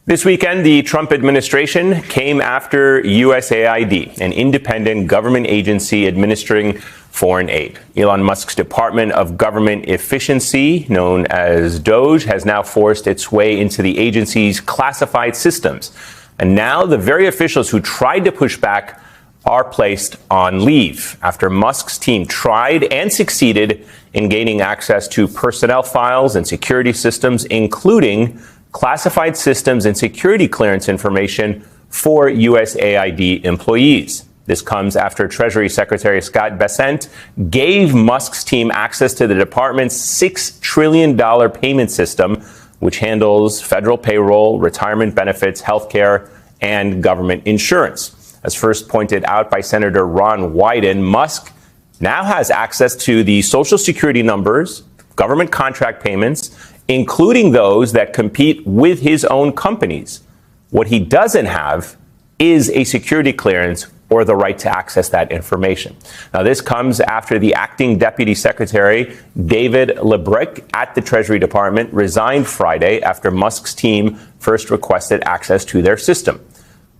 This weekend, the Trump administration came after USAID, an independent government agency administering foreign aid. Elon Musk's Department of Government Efficiency, known as DOGE, has now forced its way into the agency's classified systems. And now the very officials who tried to push back are placed on leave after Musk's team tried and succeeded in gaining access to personnel files and security systems, including classified systems and security clearance information for USAID employees. This comes after Treasury Secretary Scott Bessent gave Musk's team access to the department's $6 trillion payment system, which handles federal payroll, retirement benefits, healthcare, and government insurance. As first pointed out by Senator Ron Wyden, Musk now has access to the Social Security numbers, government contract payments, including those that compete with his own companies. What he doesn't have is a security clearance or the right to access that information. Now, this comes after the acting Deputy Secretary, David Lebrick, at the Treasury Department resigned Friday after Musk's team first requested access to their system.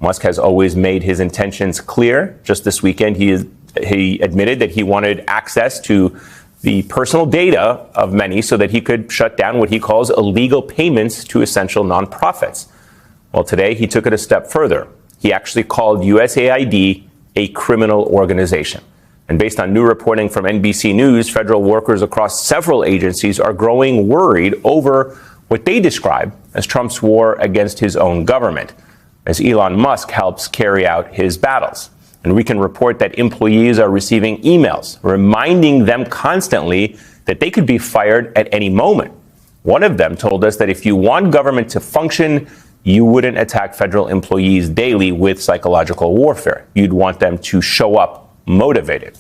Musk has always made his intentions clear. Just this weekend, he admitted that he wanted access to the personal data of many so that he could shut down what he calls illegal payments to essential nonprofits. Well, today he took it a step further. He actually called USAID a criminal organization. And based on new reporting from NBC News, federal workers across several agencies are growing worried over what they describe as Trump's war against his own government, as Elon Musk helps carry out his battles. And we can report that employees are receiving emails reminding them constantly that they could be fired at any moment. One of them told us that if you want government to function, you wouldn't attack federal employees daily with psychological warfare. You'd want them to show up motivated.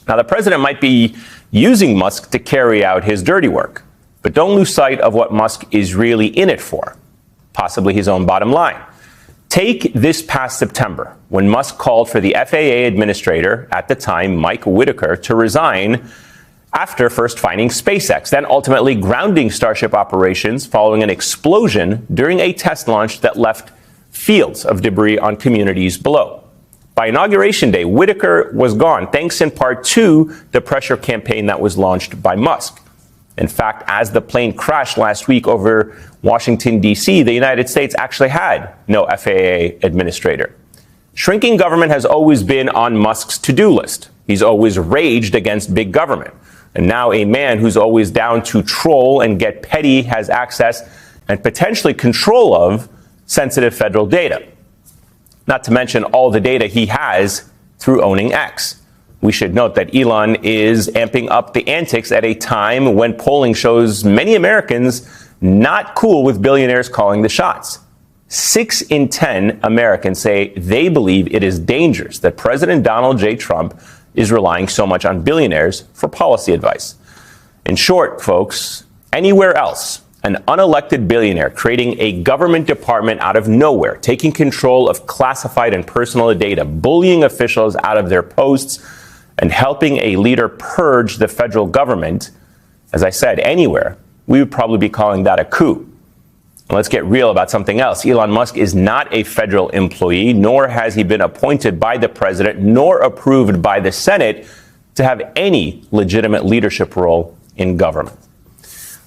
Now, the president might be using Musk to carry out his dirty work, but don't lose sight of what Musk is really in it for, possibly his own bottom line. Take this past September, when Musk called for the FAA administrator at the time, Mike Whitaker, to resign after first finding SpaceX, then ultimately grounding Starship operations following an explosion during a test launch that left fields of debris on communities below. By Inauguration Day, Whitaker was gone, thanks in part to the pressure campaign that was launched by Musk. In fact, as the plane crashed last week over Washington, D.C., the United States actually had no FAA administrator. Shrinking government has always been on Musk's to-do list. He's always raged against big government. And now a man who's always down to troll and get petty has access and potentially control of sensitive federal data. Not to mention all the data he has through owning X. We should note that Elon is amping up the antics at a time when polling shows many Americans not cool with billionaires calling the shots. 6 in 10 Americans say they believe it is dangerous that President Donald J. Trump is relying so much on billionaires for policy advice. In short, folks, anywhere else, an unelected billionaire creating a government department out of nowhere, taking control of classified and personal data, bullying officials out of their posts, and helping a leader purge the federal government, as I said, anywhere, we would probably be calling that a coup. And let's get real about something else. Elon Musk is not a federal employee, nor has he been appointed by the president, nor approved by the Senate to have any legitimate leadership role in government.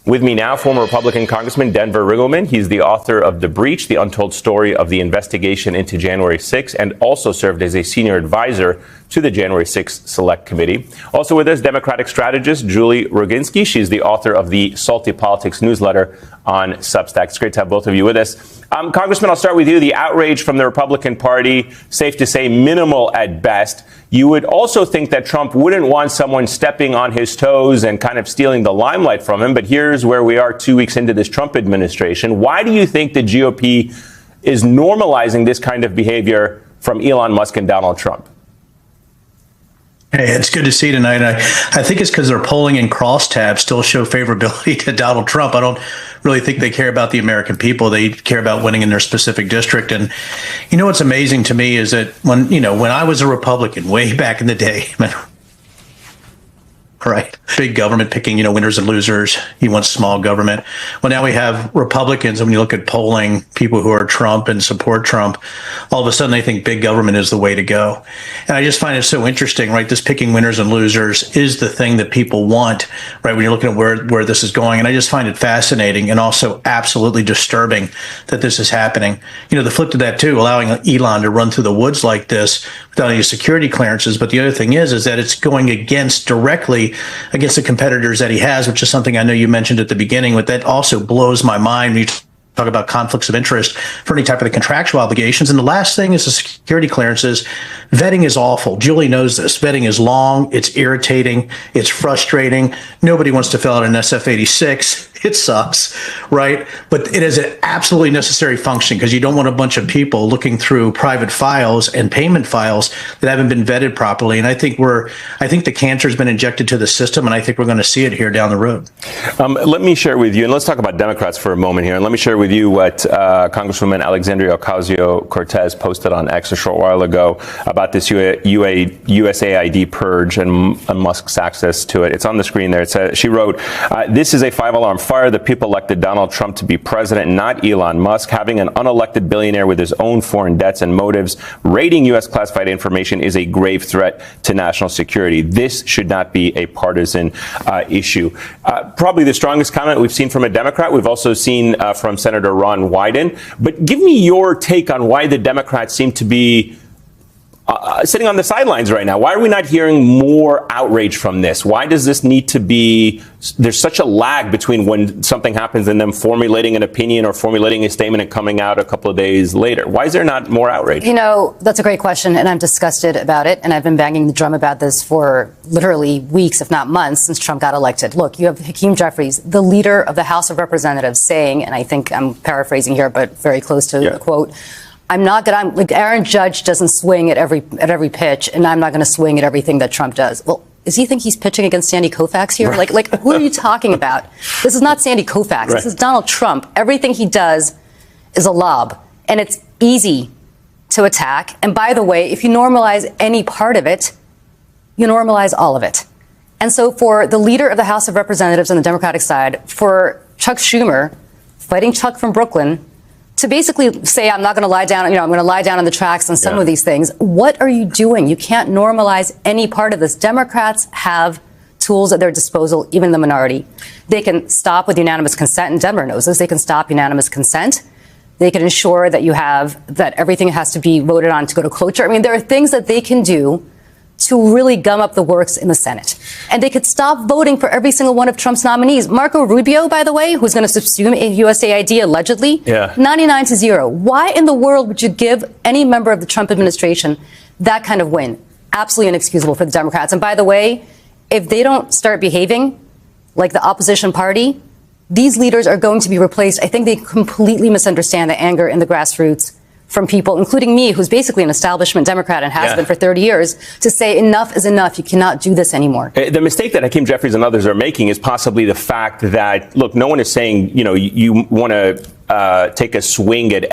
With me now, former Republican Congressman Denver Riggleman. He's the author of The Breach, the untold story of the investigation into January 6th, and also served as a senior advisor to the January 6th Select Committee. Also with us, Democratic strategist Julie Roginski. She's the author of the Salty Politics newsletter on Substack. It's great to have both of you with us. Congressman, I'll start with you. The outrage from the Republican Party, safe to say minimal at best. You would also think that Trump wouldn't want someone stepping on his toes and kind of stealing the limelight from him. But here's where we are 2 weeks into this Trump administration. Why do you think the GOP is normalizing this kind of behavior from Elon Musk and Donald Trump? Hey, it's good to see you tonight. I think it's because their polling and crosstabs still show favorability to Donald Trump. I don't really think they care about the American people. They care about winning in their specific district. And you know what's amazing to me is that when I was a Republican way back in the day, right, big government picking, winners and losers. He wants small government. Well, now we have Republicans, and when you look at polling, people who are Trump and support Trump, all of a sudden they think big government is the way to go. And I just find it so interesting, right? This picking winners and losers is the thing that people want, right? When you're looking at where this is going. And I just find it fascinating and also absolutely disturbing that this is happening. The flip to that too, allowing Elon to run through the woods like this without any security clearances. But the other thing is that it's going directly against the competitors that he has, which is something I know you mentioned at the beginning, but that also blows my mind when you talk about conflicts of interest for any type of the contractual obligations. And the last thing is the security clearances. Vetting is awful. Julie knows this. Vetting is long. It's irritating. It's frustrating. Nobody wants to fill out an SF-86. It sucks, right? But it is an absolutely necessary function because you don't want a bunch of people looking through private files and payment files that haven't been vetted properly. And I think the cancer has been injected to the system, and I think we're going to see it here down the road. Let me share with you, and let's talk about Democrats for a moment here. And let me share with you what Congresswoman Alexandria Ocasio-Cortez posted on X a short while ago about this USAID purge and Musk's access to it. It's on the screen there. It says, she wrote, "This is a five-alarm fire. The people elected Donald Trump to be president, not Elon Musk. Having an unelected billionaire with his own foreign debts and motives raiding U.S. classified information is a grave threat to national security. This should not be a partisan issue." Probably the strongest comment we've seen from a Democrat. We've also seen from Senator Ron Wyden. But give me your take on why the Democrats seem to be sitting on the sidelines right now. Why are we not hearing more outrage from this? Why does this need to be, there's such a lag between when something happens and them formulating an opinion or formulating a statement and coming out a couple of days later? Why is there not more outrage? That's a great question, and I'm disgusted about it. And I've been banging the drum about this for literally weeks, if not months, since Trump got elected. Look, you have Hakeem Jeffries, the leader of the House of Representatives, saying, and I think I'm paraphrasing here, but very close to the quote, like Aaron Judge doesn't swing at every pitch, and I'm not going to swing at everything that Trump does. Well, does he think he's pitching against Sandy Koufax here? Right. Like who are you talking about? This is not Sandy Koufax. Right. This is Donald Trump. Everything he does is a lob, and it's easy to attack. And by the way, if you normalize any part of it, you normalize all of it. And so for the leader of the House of Representatives on the Democratic side, for Chuck Schumer, fighting Chuck from Brooklyn, to basically say, I'm not going to lie down, I'm going to lie down on the tracks on some of these things. What are you doing? You can't normalize any part of this. Democrats have tools at their disposal, even the minority. They can stop with unanimous consent, and Denver knows this. They can stop unanimous consent. They can ensure that everything has to be voted on to go to cloture. I mean, there are things that they can do to really gum up the works in the Senate. And they could stop voting for every single one of Trump's nominees. Marco Rubio, by the way, who's going to subsume USAID allegedly, 99-0. Why in the world would you give any member of the Trump administration that kind of win? Absolutely inexcusable for the Democrats. And by the way, if they don't start behaving like the opposition party, these leaders are going to be replaced. I think they completely misunderstand the anger in the grassroots from people, including me, who's basically an establishment Democrat and has been for 30 years, to say enough is enough. You cannot do this anymore. The mistake that Hakeem Jeffries and others are making is possibly the fact that, look, no one is saying, you want to take a swing at